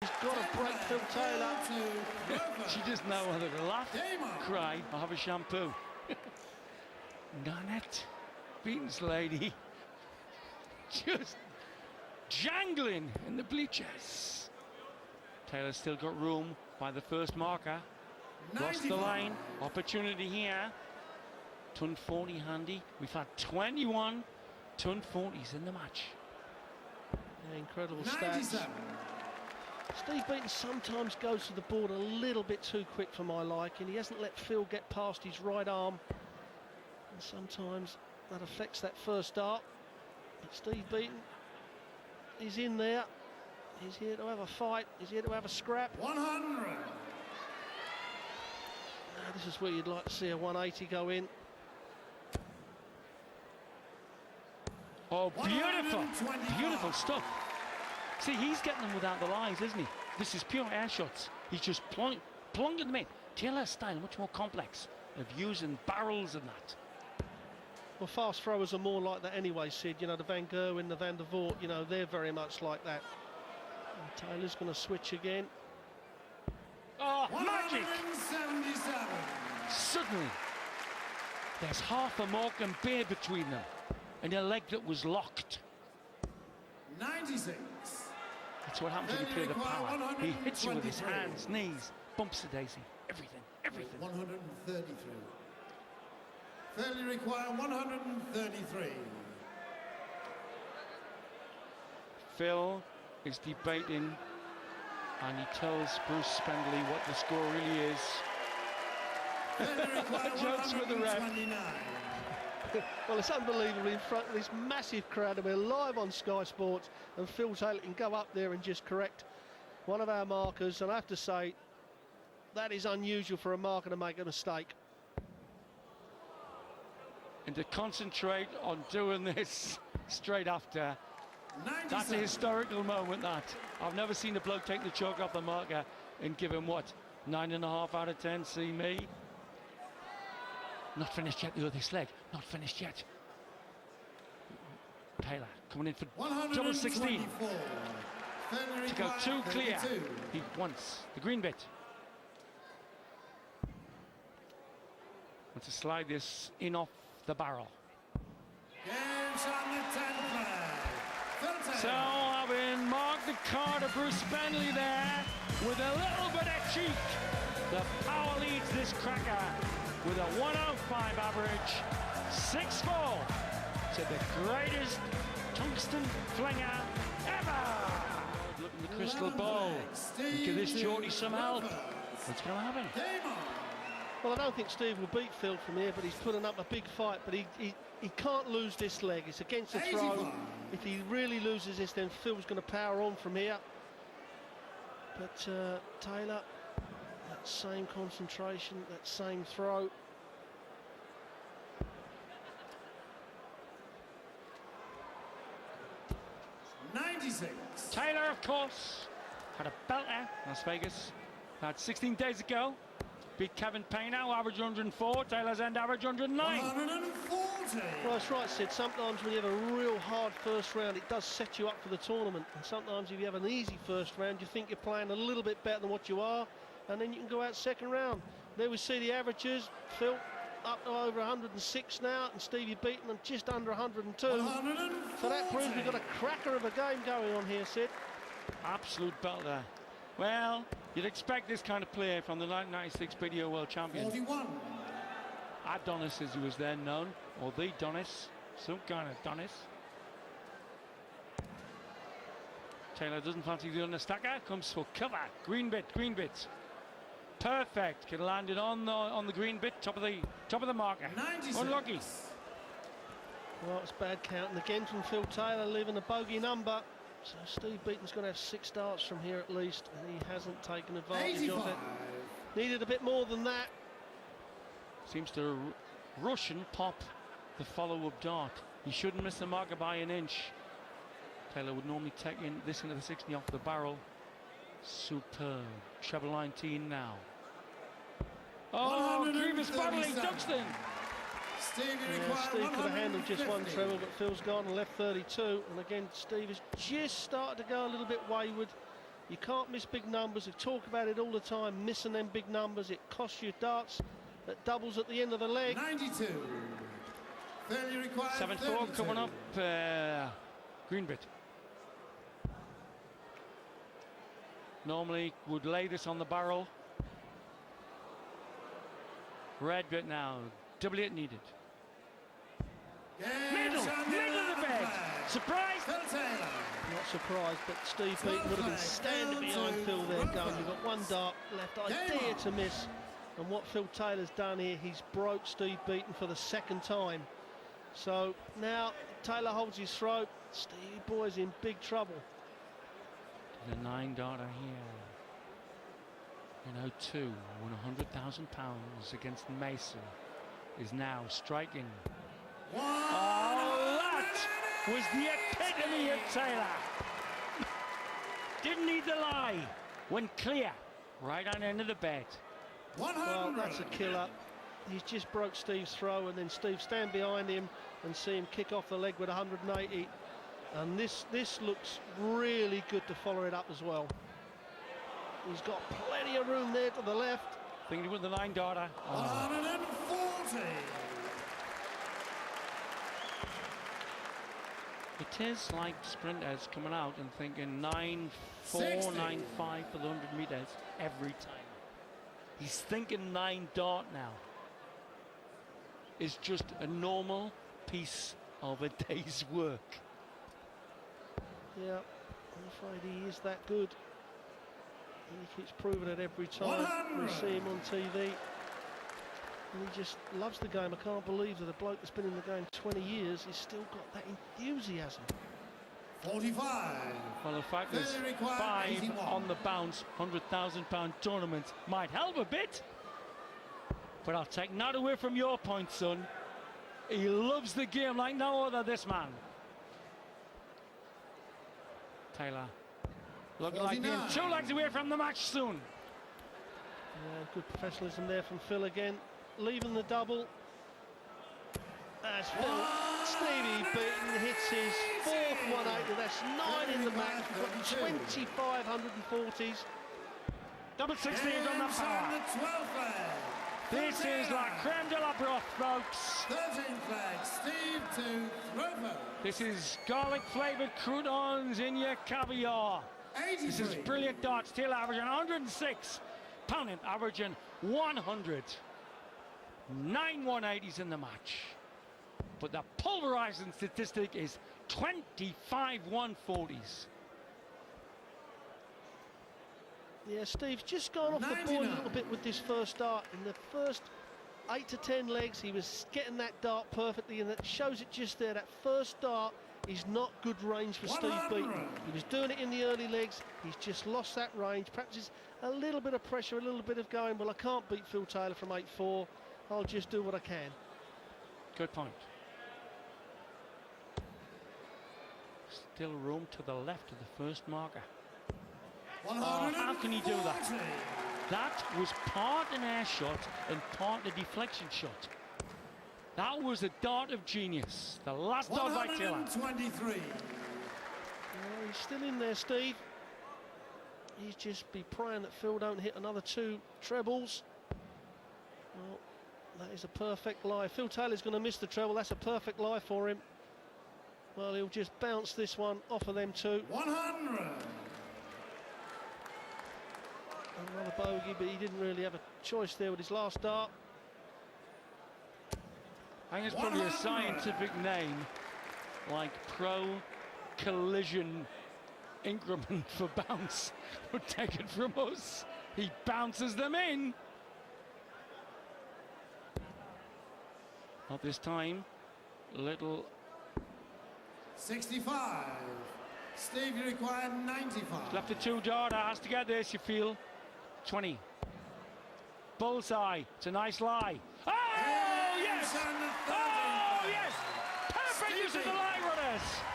He's got to break Phil Taylor. She doesn't know whether to laugh, cry, or have a shampoo. Nanette, Beaton's lady, just jangling in the bleachers. Taylor's still got room by the first marker. Lost the line. Opportunity here. Ton 40 handy. We've had 21 ton 40s in the match. Yeah, incredible stats. Steve Beaton sometimes goes to the board a little bit too quick for my liking. He hasn't let Phil get past his right arm, and sometimes that affects that first dart. But Steve Beaton, he's in there. He's here to have a fight. He's here to have a scrap. 100. Now, this is where you'd like to see a 180 go in. Oh, beautiful, beautiful stuff. See, he's getting them without the lines, isn't he? This is pure air shots. He's just plunging them in. Taylor's style, much more complex, of using barrels and that. Well, fast throwers are more like that anyway, Sid. You know, the Van Gerwen, the Van der Voort, you know, they're very much like that. And Taylor's going to switch again. Oh, magic! 177. Suddenly, there's half a Morecambe beer between them, and a leg that was locked. 96. That's what happens when you play the power. He hits you with his hands, knees, bumps the daisy, everything, everything. 133. Fairly require 133. Phil is debating, and he tells Bruce Spendley what the score really is. Fairly require Jokes with the ref. 129. Well, it's unbelievable in front of this massive crowd, and we're live on Sky Sports, and Phil Taylor can go up there and just correct one of our markers, and I have to say that is unusual for a marker to make a mistake. And to concentrate on doing this straight after, 97. that's a historical moment, that. I've never seen a bloke take the chalk off the marker and give him, what, 9.5 out of 10, see me? Not finished yet, the other leg, not finished yet. Taylor coming in for double 16. To go too clear. He wants the green bit. Want to slide this in off the barrel. Games on the 10 flag. So having marked the card of Bruce Spendley there with a little bit of cheek, the power leads this cracker with a 105 average, 6-4 to the greatest tungsten flinger ever. Look in the crystal ball. Give this Geordie some help. What's going to happen? Well, I don't think Steve will beat Phil from here, but he's putting up a big fight, but he can't lose this leg. It's against the throw. If he really loses this, then Phil's going to power on from here. But Taylor, that same concentration, that same throw. Taylor, of course, had a belter in Las Vegas about 16 days ago. Beat Kevin Payne now, average 104. Taylor's end average 109. 140. Well, that's right, Sid. Sometimes when you have a real hard first round, it does set you up for the tournament. And sometimes if you have an easy first round, you think you're playing a little bit better than what you are, and then you can go out second round. There we see the averages. Phil up to over 106 now, and Stevie Beaton and just under 102. 140. So that proves we've got a cracker of a game going on here, Sid. Absolute belter. Well, you'd expect this kind of play from the 1996 BDO World Champion. 41. Adonis, as he was then known, or the Donis, some kind of Donis. Taylor doesn't fancy the understacker, comes for cover. Green bit, green bit. Perfect. Could have landed on the green bit, top of the marker. 96. Unlucky. Well, it's bad counting again from Phil Taylor, leaving a bogey number. So Steve Beaton's going to have 6 starts from here at least, and he hasn't taken advantage 85. of it. Needed a bit more than that. Seems to rush and pop the follow-up dart. He shouldn't miss the marker by an inch. Taylor would normally take this into the 60 off the barrel. Superb. Treble 19 now. Oh, Grievous battling Duxton. Steve Steve could have handled just one treble, but Phil's gone and left 32. And again, Steve has just started to go a little bit wayward. You can't miss big numbers. We talk about it all the time, missing them big numbers. It costs you darts that doubles at the end of the leg. 92. Failure required. 7-4 coming up. Greenbit. Normally would lay this on the barrel. Red bit now. Double it needed. Middle of the bed. Surprise! Phil Taylor. Not surprised, but Steve Beaton would have been standing behind Phil there going, you've got one dart left, I dare to miss. And what Phil Taylor's done here, he's broke Steve Beaton for the second time. So now Taylor holds his throat. Stevie Boy's in big trouble. The 9-darter here. In 02, won £100,000 against Mason, is now striking. Oh, that was the epitome of Taylor. Didn't need the lie. Went clear, right on the end of the bed. 100. Well, that's a killer. He's just broke Steve's throw, and then Steve stand behind him and see him kick off the leg with 180. And this looks really good to follow it up as well. He's got plenty of room there to the left. Thinking with the 9-darter. 140. It is like sprinters coming out and thinking 9-4, 60. 9-5 for the 100 metres every time. He's thinking 9-dart now. It's just a normal piece of a day's work. Yeah, I'm afraid he is that good. He keeps proving it every time 100. we see him on TV. And he just loves the game. I can't believe that a bloke that's been in the game 20 years has still got that enthusiasm. 45. Well, the fact is, Failure required, 5 81. on the bounce, £100,000 tournament might help a bit. But I'll take not away from your point, son. He loves the game like no other, this man. Taylor looking like being 2 legs away from the match soon. Yeah, good professionalism there from Phil again. Leaving the double. As Phil, Stevie Beaton hits his 4th 180. That's 9 in the match. We've got 25 140s. Double 16 on the power. the 12th flag. This is la creme de la broth, folks. 13th flag. Steve to Throver. This is garlic flavoured croutons in your caviar. 83. This is brilliant darts. Still averaging 106. Pounding, averaging 100. 9 180s in the match. But the pulverizing statistic is 25 140s. Yeah, Steve's just gone off the board a 99. little bit with this first dart. In the first 8 to 10 legs, he was getting that dart perfectly, and that shows it just there. That first dart is not good range for Steve 100. Beaton. He was doing it in the early legs. He's just lost that range. Perhaps it's a little bit of pressure, a little bit of going, well, I can't beat Phil Taylor from 8-4. I'll just do what I can. Good point. Still room to the left of the first marker. Oh, how can he do that? 140. That was part an air shot and part a deflection shot. That was a dart of genius. The last dart by Taylor. 123. Yeah, he's still in there, Steve. He's just be praying that Phil don't hit another 2 trebles. Well, that is a perfect lie. Phil Taylor's going to miss the treble. That's a perfect lie for him. Well, he'll just bounce this one off of them 2. 100. Another bogey, but he didn't really have a choice there with his last dart. I think it's probably a 100. scientific name, like pro collision increment for bounce would take it from us. He bounces them in. Not this time. Little 65. Steve, you require 95. left a 2-darter. Has to get this, you feel. 20. Bullseye. It's a nice lie. Oh, yes! And the 13th Oh, flag. yes! Perfect use of the lie runners.